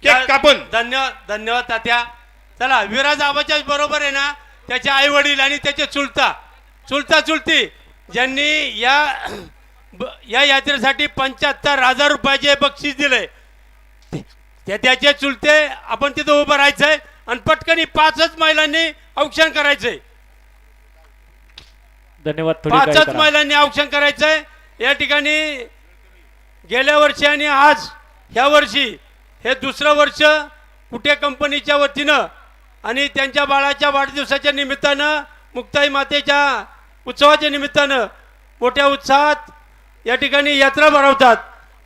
Cake कापून. धन्यवाद धन्यवाद तात्या. चला विराज आबाच्या बरोबर आहे ना त्याचे आई वडील आणि त्याचे चुलती ज्यांनी या यात्रेसाठी 75,000 रुपयाचे बक्षीस दिले ते त्याचे चुलते आपण तिथं उभं राहायचंय आणि पटकनी 5च महिलांनी औक्षण करायचंय. धन्यवाद. 5च महिलांनी औक्षण करायचंय. या ठिकाणी गेल्या वर्षी आणि आज ह्या वर्षी हे दुसरं वर्ष कुठे कंपनीच्या वतीनं आणि त्यांच्या बाळाच्या वाढदिवसाच्या निमित्तानं मुक्ताई मातेच्या उत्सवाच्या निमित्तानं मोठ्या उत्साहात या ठिकाणी यात्रा भरवतात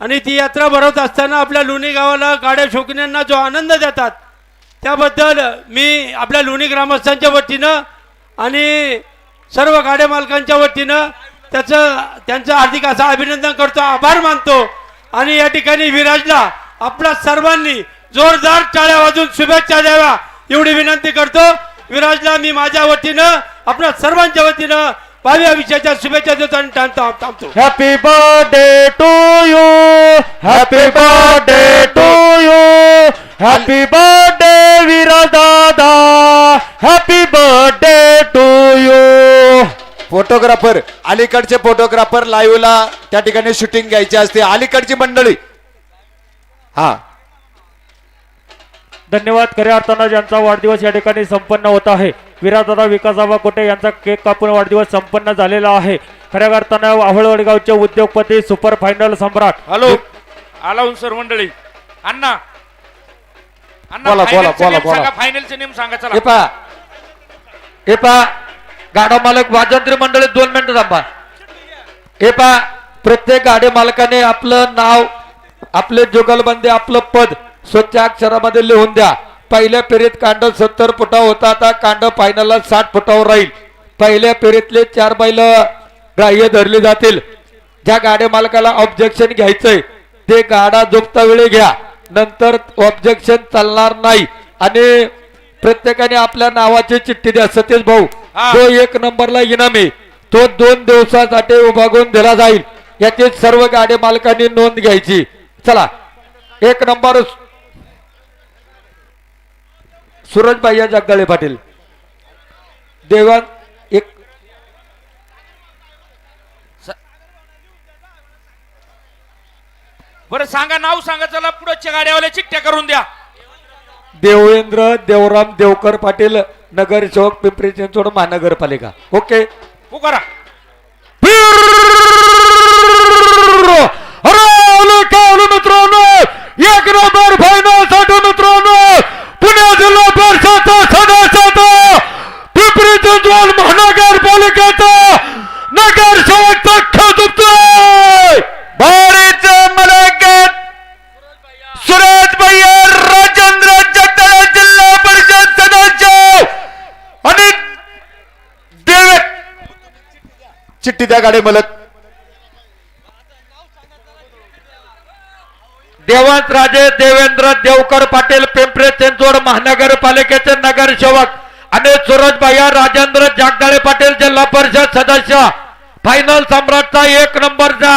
आणि ती यात्रा भरवत असताना आपल्या लोणी गावाला गाड्या शौकीनांना जो आनंद देतात त्याबद्दल मी आपल्या लोणी ग्रामस्थांच्या वतीनं आणि सर्व गाड्या मालकांच्या वतीनं त्यांचं हार्दिक असं अभिनंदन करतो, आभार मानतो. आणि या ठिकाणी विराजला आपल्या सर्वांनी जोरदार टाळ्या वाजून शुभेच्छा द्याव्या एवढी विनंती करतो. विराजला मी माझ्या वतीनं आपल्या सर्वांच्या वतीनं 22व्या विषयाच्या शुभेच्छा देतो आणि थांबतो. Happy birthday to you, happy birthday to you, happy birthday Viraj dada, happy birthday to you. Photographer अलीकडचे फोटोग्राफर लाईव्हला त्या ठिकाणी शूटिंग घ्यायची असते. अलीकडची मंडळी. हा धन्यवाद. खऱ्या अर्थानं ज्यांचा वाढदिवस या ठिकाणी संपन्न होत आहे विराजदादा विकासाबा कोटे यांचा केक कापून वाढदिवस संपन्न झालेला आहे. खऱ्या अर्थानं आवळवडगावचे उद्योगपती सुपर फायनल सम्राट. हॅलो अलाउन्सर मंडळी. अण्णा बोला. फायनलचे नेम सांगा चला. हे पा गाडा मालक वाजंत्री मंडळी 2 मिनिटं थांबा. हे पा प्रत्येक गाडी मालकाने आपलं नाव, आपले जुगलबंदी, आपलं पद स्वच्छ अक्षरामध्ये लिहून द्या. पहिल्या फेरीत कांड 70 फुटावर होता, आता कांड फायनलला 60 फुटावर राहील. पहिल्या फेरीतले 4 बैल ग्राह्य धरले जातील. ज्या गाडी मालकाला ऑब्जेक्शन घ्यायचंय ते गाडा झोपता वेळी घ्या, नंतर ऑब्जेक्शन चालणार नाही. आणि प्रत्येकाने आपल्या नावाची चिठ्ठी द्या. सतीश भाऊ जो 1 नंबरला इनाम आहे तो 2 दिवसासाठी उभागून दिला जाईल. याची सर्व गाडी मालकांनी नोंद घ्यायची. चला 1 नंबर सूरज भैया जगदाळे पाटील देवान. एक बरं सांगा, नाव सांगा चला. पुढच्या गाड्यावाल्या चिठ्ठ्या करून द्या. देवेंद्र देवराम देवकर पाटील, नगरसेवक पिंपरी चिंचवड महानगरपालिका. ओके पुकारा. मित्रांनो 1 नंबर फायनल साठी मित्रांनो पुणे जिल्हा परिषद सदस्य पिंपरी चिंचवड महानगरपालिकेचा नगरसेवक चक्क भारीच मुलाखत सुरेश भैया राजेंद्र जगदाळे जिल्हा परिषद सदस्य आणि चिठ्ठी द्या गाडी मालक. देवांत राजे देवेंद्र देवकर पाटील पिंपरी चिंचवड महानगरपालिकेचे नगरसेवक आणि सूरज भैया राजेंद्र जगदाळे पाटील जिल्हा परिषद सदस्य. फायनल सम्राटचा 1 नंबरचा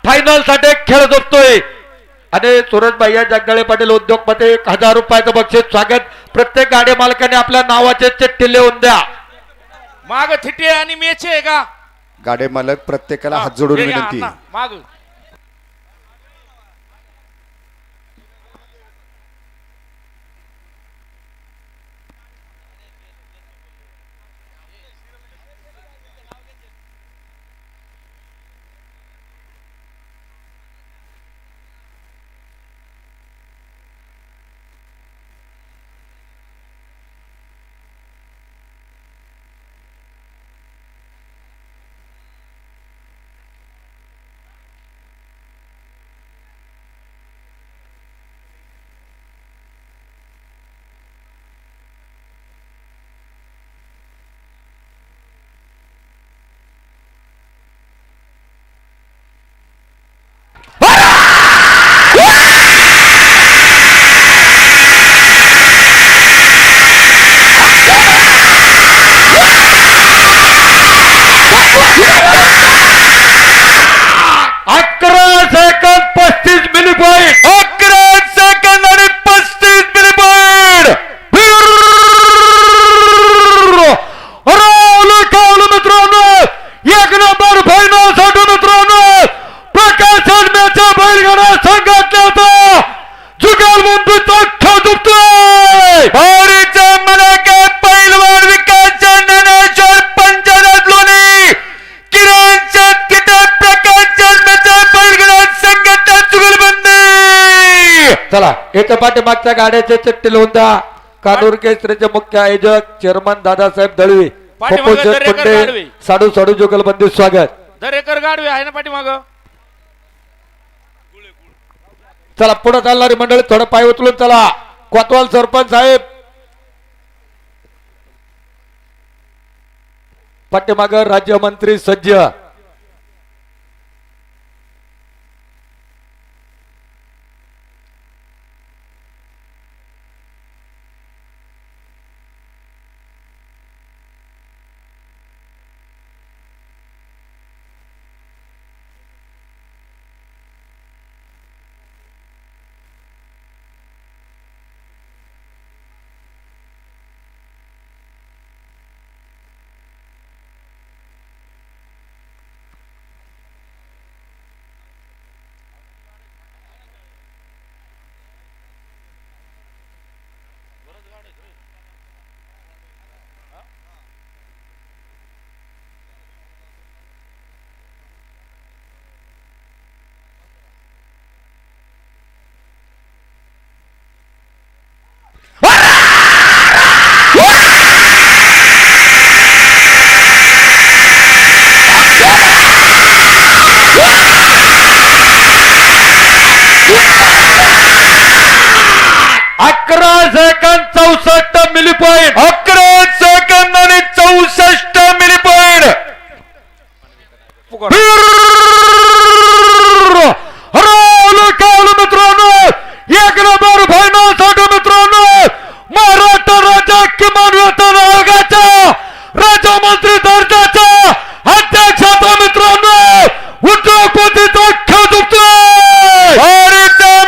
फायनल साठी खेळ झोपतोय. आणि सूरज भैया जगदाळे पाटील उद्योगपती 1000 रुपयाचं बक्षीस स्वागत. प्रत्येक गाडी मालकाने आपल्या नावाचे चिठ्ठी लिहून द्या. माग थिटे आणि मेचे आहे का गाडी मालक प्रत्येकाला हात जोडून विनंती. माग याच्या पाठीमागच्या गाड्याचे चिठ्ठी लिहून द्या. कानूर केसरीचे मुख्य आयोजक चेअरमन दादासाहेब दळवी, पाठीमागं पप्पू दरेकर शेटकुंडे, गाडवे. साडू साडू जुगलबंदी स्वागत. दरेकर गाडवे आहे ना पाठीमाग. चला पुढे चालणारी मंडळी थोडं पाय उचलून चला. कोतवाल सरपंच साहेब पाठीमाग राज्यमंत्री सज्ज. Second 64 milli point. 11 सेकंद आणि 64 मिली पॉइंट. मित्रांनो एक नंबर फायनल साठी मित्रांनो महाराष्ट्र राज्य किमान वेतन आयोगाच्या राज्यमंत्री दर्जाच्या अध्यक्षाचा मित्रांनो उद्योगपतीचा खेळतोय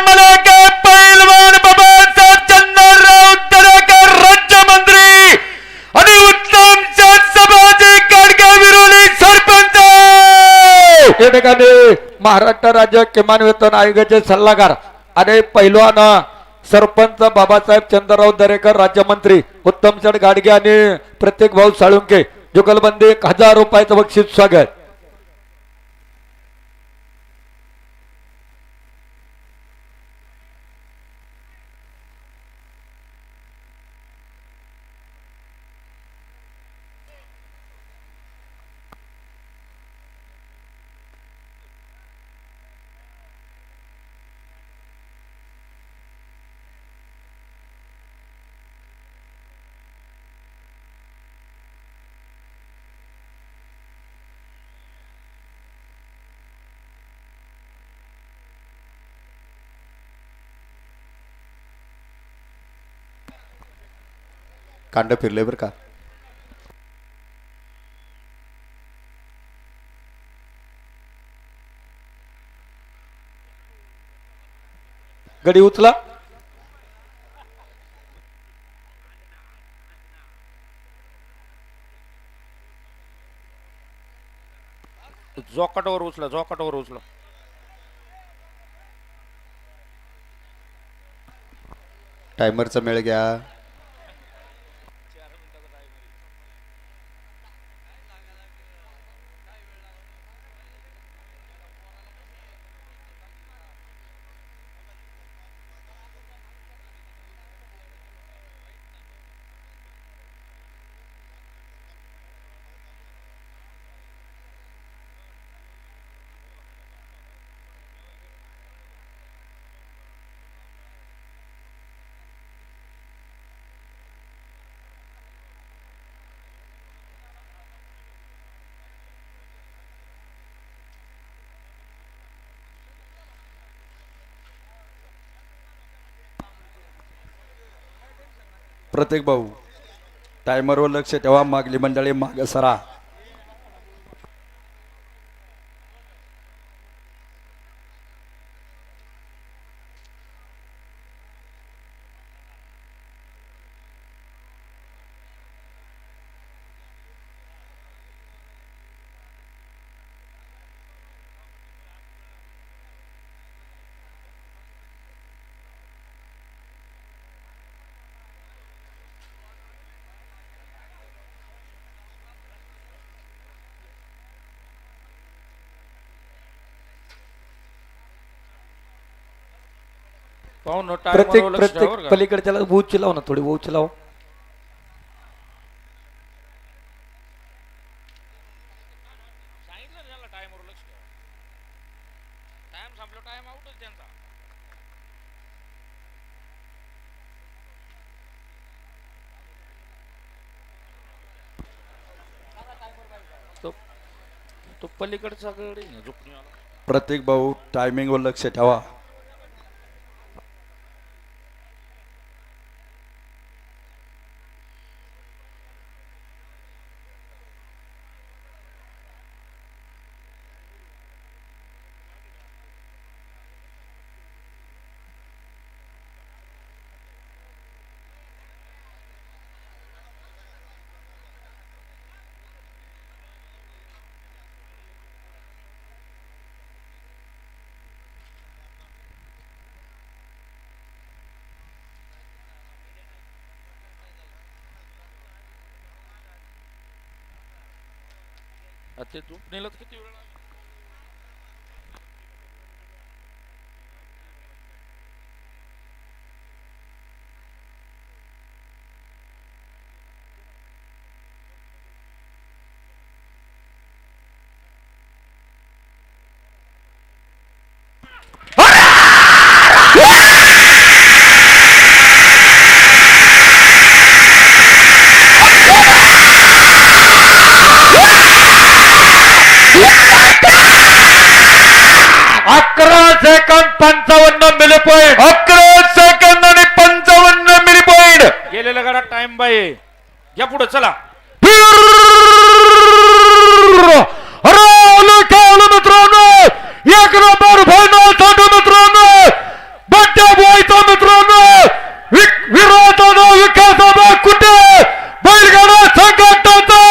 मला काय पैलवान बाबासाहेब चंद्रराव दरेकर राज्यमंत्री आणि उत्तम सामाजिक गाडगे विरोधी सरपंच. या ठिकाणी महाराष्ट्र राज्य किमान वेतन आयोगाचे सल्लागार आणि पैलवान सरपंच बाबासाहेब चंद्रराव दरेकर राज्यमंत्री उत्तम गाडगे आणि प्रत्येक भाऊ साळुंके जुगलबंदी 1000 रुपयाचं बक्षीस स्वागत. कांड फिरले बरं का. गडी उचला. जोकाटावर उचला, जोकाटावर उचला. टायमरचा मेळ घ्या. प्रत्येक भाऊ टायमरवर लक्ष ठेवा. मागली मंडळी माग सरा. पाहून प्रत्येक पलीकडच्याला ऊची लाव ना, थोडी ऊची लाव. तो पलीकडचा गडी ना, झोपणीवाला. प्रत्येक भाऊ टायमिंग वर लक्ष ठेवा. ते झोपणीला किती वेळ लागला? Second 55 milli point. 11 सेकंद आणि 55 मिली पॉइंट. गेलेल्या गाडा टाइम बाय. या पुढे चला. मित्रांनो एक नंबर फायनल साठी मित्रांनो बड्डे बॉयचा मित्रांनो विरोधाचा विकासाबा कुठे बैलगाडा संघटनाचा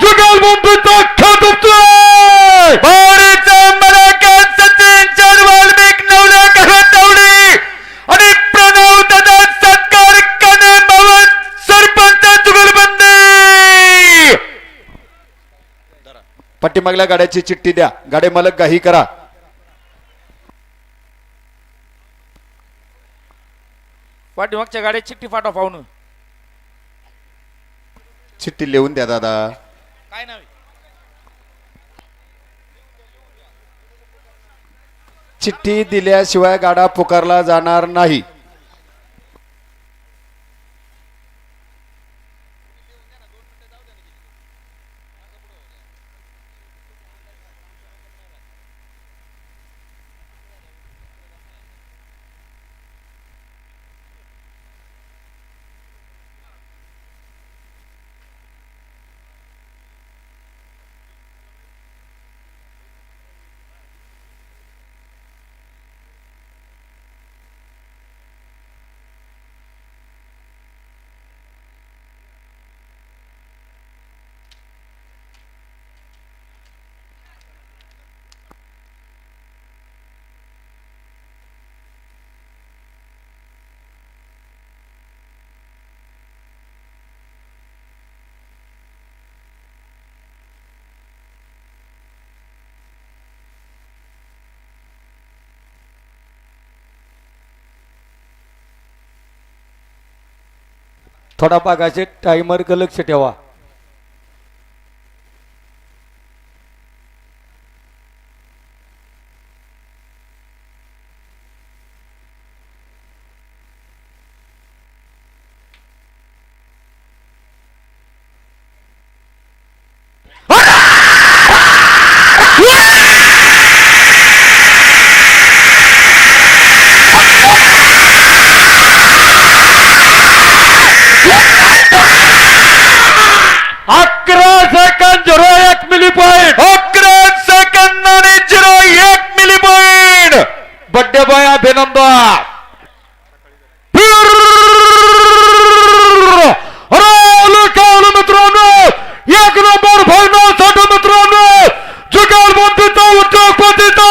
जुगल मुंबईचा खेळतोय. बारीचा मराठा सचिन वाल्मिक नवल्या घाटवडी आणि प्रणव दादा सत्कार कने भवन सरपंच जुगलबंदी. पाठीमागल्या गाड्याची चिठ्ठी द्या. गाडे मालक काही करा. पाठीमागच्या गाड्या चिठ्ठी फाटा पाहून चिठ्ठी लिहून द्या दादा. काय नाव? चिठ्ठी दिल्याशिवाय गाडा पुकारला जाणार नाही. थोडा भागाचे टाइमर का लक्ष ठेवा. बड्डे बॉय अभिनंदन. मित्रांनो एक नंबर फायनल साठी मित्रांनो जुगाल मुंबईचा उद्योगपतीचा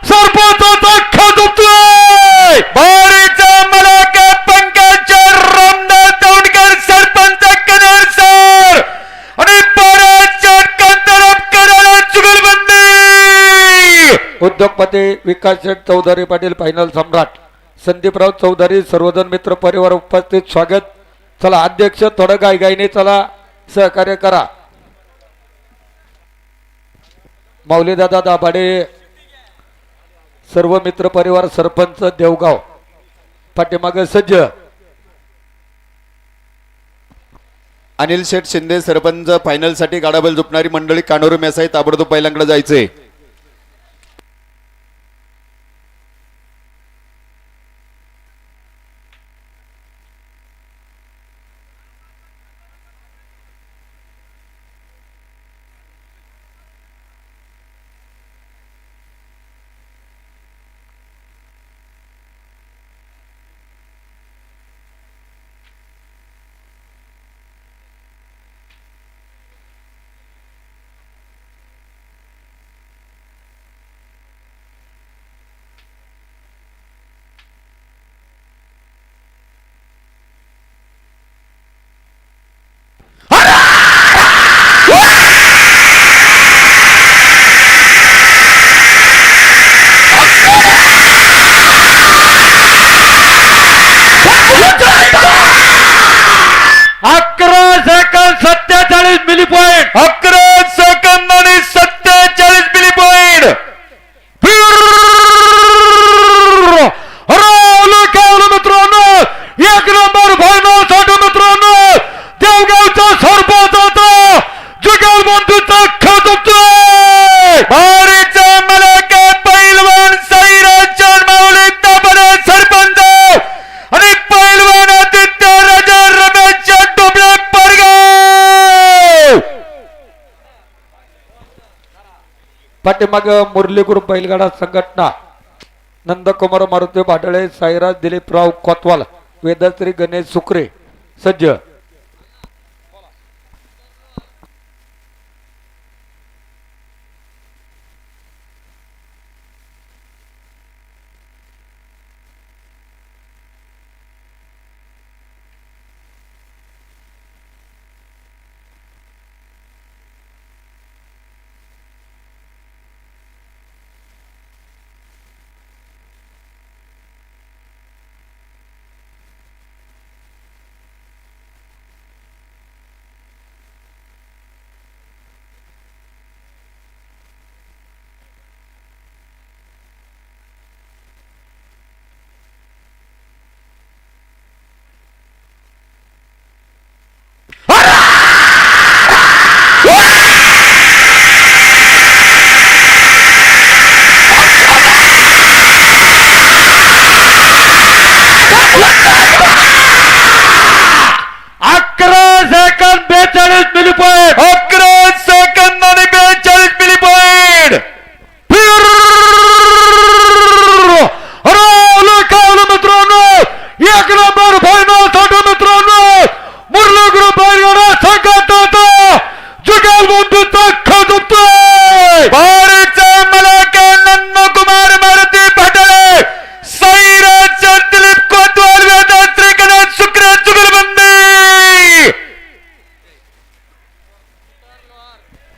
सरपंचाचा खाजोतोय. बारीचा मलाका पंकज रामदास दौंडकर सरपंच कनेर सर आणि बऱ्याच कंतरप जुगलबंदी. उद्योगपती विकास चौधरी पाटील फायनल सम्राट संदीपराव चौधरी सर्वजण मित्र परिवार उपस्थित स्वागत. चला अध्यक्ष थोडं गाईगाईने चला सहकार्य करा. माऊलीदादा दाभाडे सर्व मित्र परिवार सरपंच देवगाव पाठीमागे सज्ज. अनिल शेठ शिंदे सरपंच फायनल साठी गाडाबल झोपणारी मंडळी कानोरू मेसाई ताबडतोब पहिल्यांकडे जायचंय. पाठीमाग मुरली ग्रुप बैलगाडा संघटना नंदकुमार मारुती भाडळे साईराज दिलीपराव कोतवाल वेदश्री गणेश सुकरे सज्ज.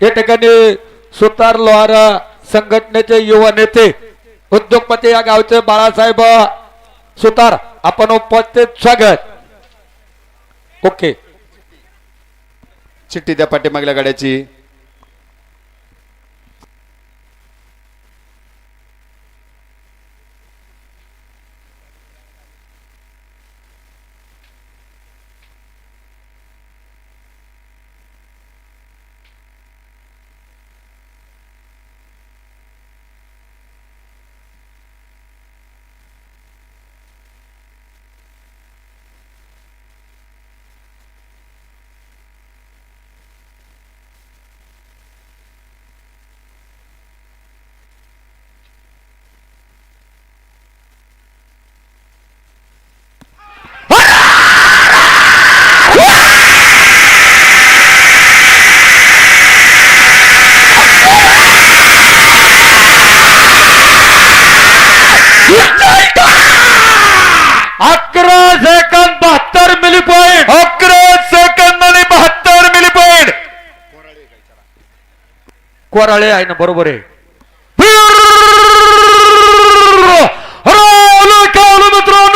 या ठिकाणी सुतार लोहार संघटनेचे युवा नेते उद्योगपती या गावचे बाळासाहेब सुतार आपण उपस्थित स्वागत. ओके चिठ्ठी त्या पाठीमागल्या गाड्याची. कोराळे आहे ना बरोबर आहे. मित्रांनो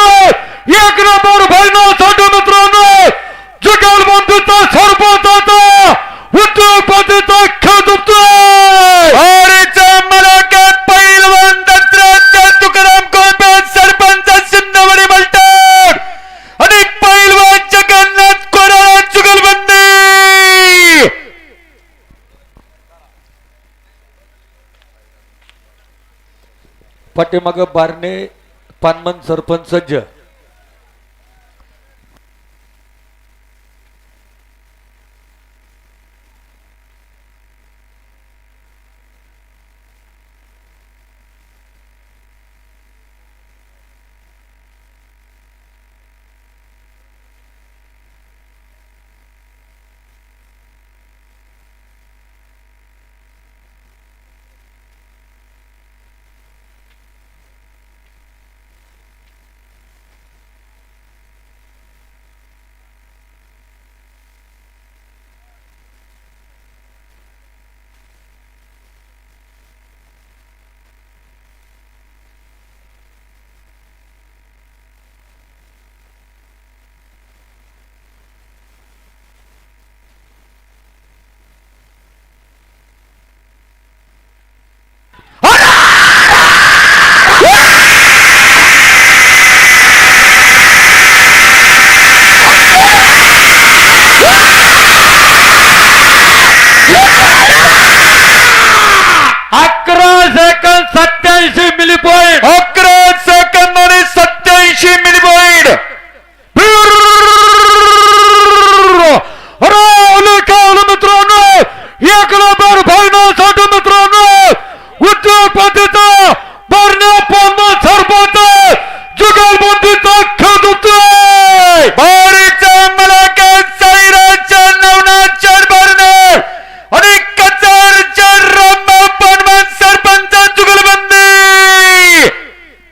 पाठीमाग बारणे पानमन सरपंच सज्ज.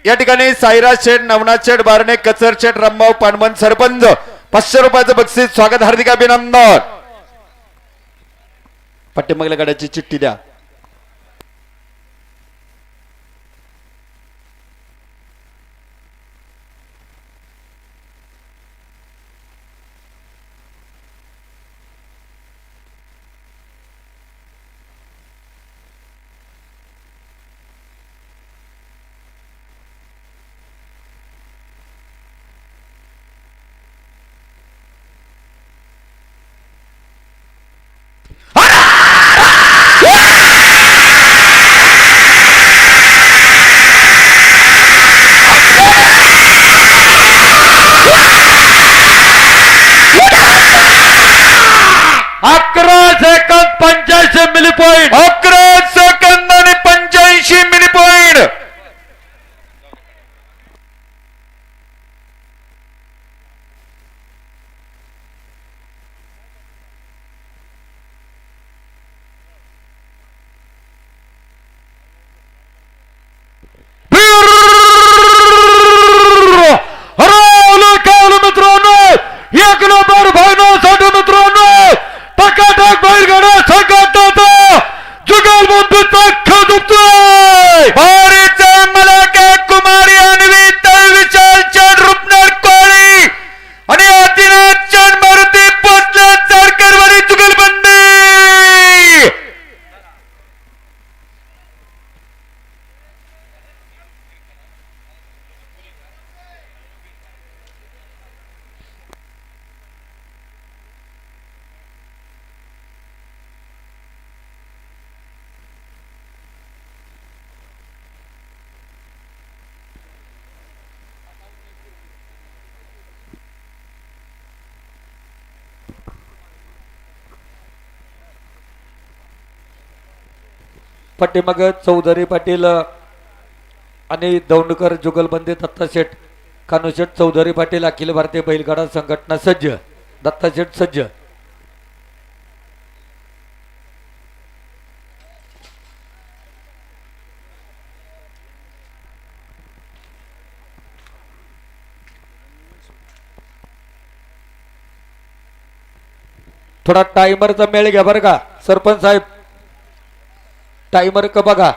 या ठिकाणी साईराज शेठ, नवनाथ शेठ बारणे, कचर शेठ, रामभाऊ पानमन सरपंच 500 रुपयाचं बक्षीस. स्वागत, हार्दिक अभिनंदन. पाठीमागल्या गाड्याची चिठ्ठी द्या. पॉइंट 11 सेकंद आणि 85 मिली पॉइंट. मित्रांनो एक नंबर फायनल मित्रांनो टकाटक बैलगाडा संघटनाचा जुगलबंदीचा खदुतोय. भारीचा मलाका कुमारी अन्वित विशाल चंद रुपनर कोळी आणि आदिनाथ चंद मारुती पोचल्या सरकारवारी जुगलबंदी. पाठीमाग चौधरी पाटील आणि दौंडकर जुगलबंदी दत्ताशेठ कानुशेठ चौधरी पाटील अखिल भारतीय बैलगाडा संघटना सज्ज. दत्ताशेठ सज्ज. थोडा टाइमरचा मेळ घ्या बरं का सरपंच साहेब. टाइमर का बघा.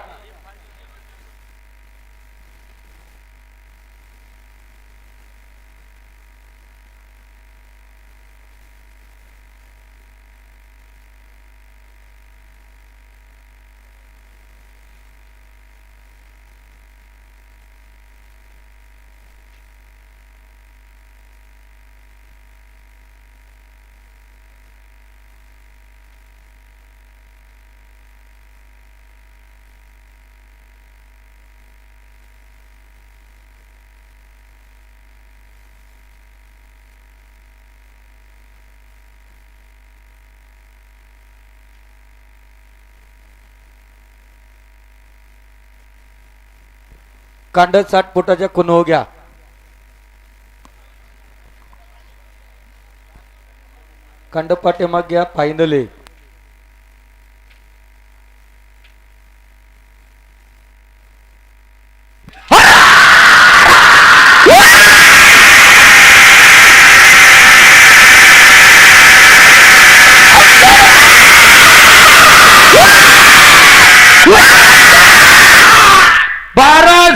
कांड 60 फुटाच्या कुणो घ्या. कांड पाठीमाग घ्या. फायनल आहे.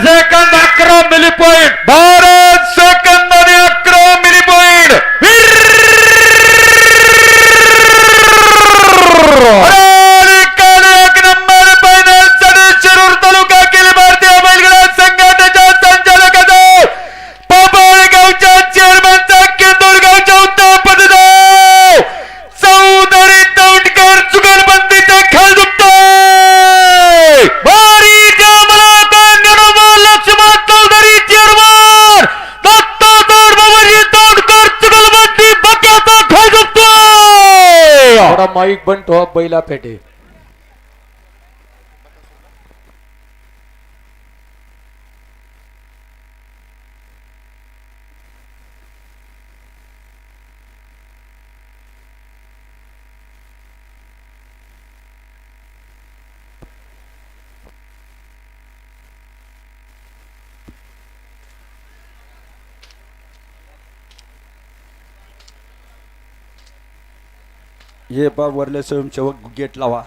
Second 11 milli point. 12 सेकंद आणि 11 मिली पॉइंट. एक नंबर फायनल साठी शिरूर तालुका केली भारतीय बैलगाडा संघटनेच्या संचालकाचा पाबळगावच्या चेअरमनचा केंदूरगावच्या उत्तमपदाचा चौधरी तौंडकर चुगलबंदीचा खेळ दुखतोय. माईक बनतो बैला पेटे. ये पा वरले स्वयंसेवक गेट लावा.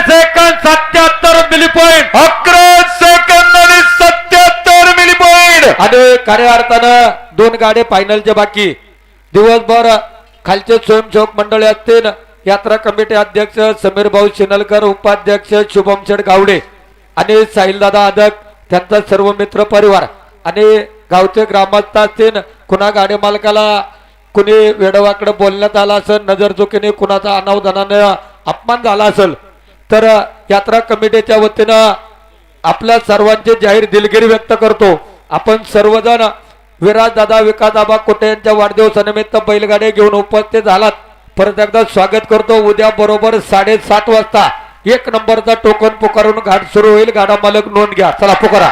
Second 77 milli point. 11 सेकंद आणि 77 मिली पॉइंट. आणि खऱ्या अर्थानं 2 गाडे फायनलचे बाकी. दिवसभर खालचे स्वयंसेवक मंडळी असतील. यात्रा कमिटी अध्यक्ष समीर भाऊ शिनलकर, उपाध्यक्ष शुभम शेठ गावडे आणि साहिलदादा आदक, त्यांचा सर्व मित्र परिवार आणि गावचे ग्रामस्थ असतील. कुणा गाडी मालकाला कुणी वेडवाकडे बोलण्यात आला असेल, नजर चुकीने कुणाचा अनावधानाने अपमान झाला असेल तर यात्रा कमिटीच्या वतीनं आपल्या सर्वांची जाहीर दिलगिरी व्यक्त करतो. आपण सर्वजण विराजदादा विकासदाबा कोटे यांच्या वाढदिवसानिमित्त बैलगाडी घेऊन उपस्थित झालात. परत एकदा स्वागत करतो. उद्या बरोबर 7:30 वाजता 1 नंबरचा टोकन पुकारून घाट सुरू होईल. गाडा मालक नोंद घ्या. चला पुकारा.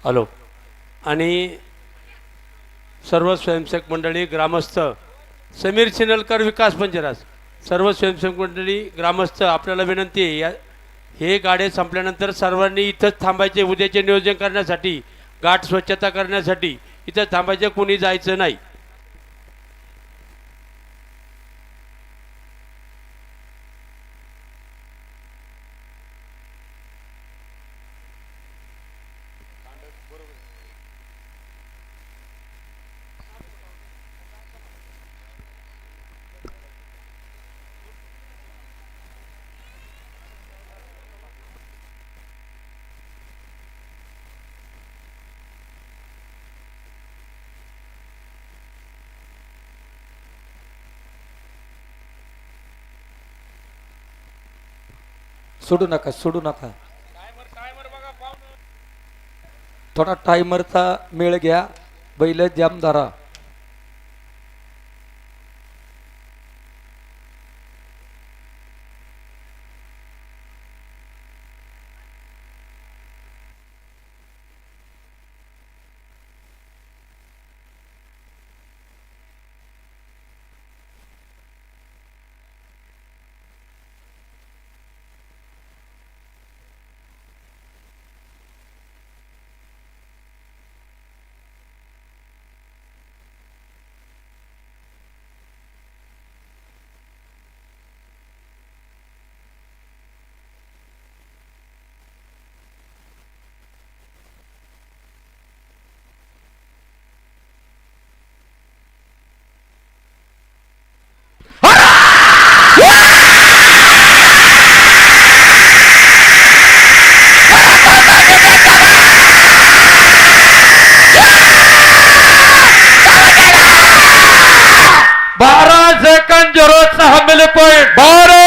हॅलो. आणि सर्व स्वयंसेवक मंडळी, ग्रामस्थ, समीर सिनलकर, विकास पंचराज, सर्व स्वयंसेवक मंडळी, ग्रामस्थ, आपल्याला विनंती आहे, हे गाडे संपल्यानंतर सर्वांनी इथंच थांबायचे. उद्याचे नियोजन करण्यासाठी, घाट स्वच्छता करण्यासाठी इथं थांबायचे, कोणी जायचं नाही. सोडू नका, सोडू नका. थोडा टायमरचा मेळ घ्या, बैल जाम धरा. Second 06 milli point 12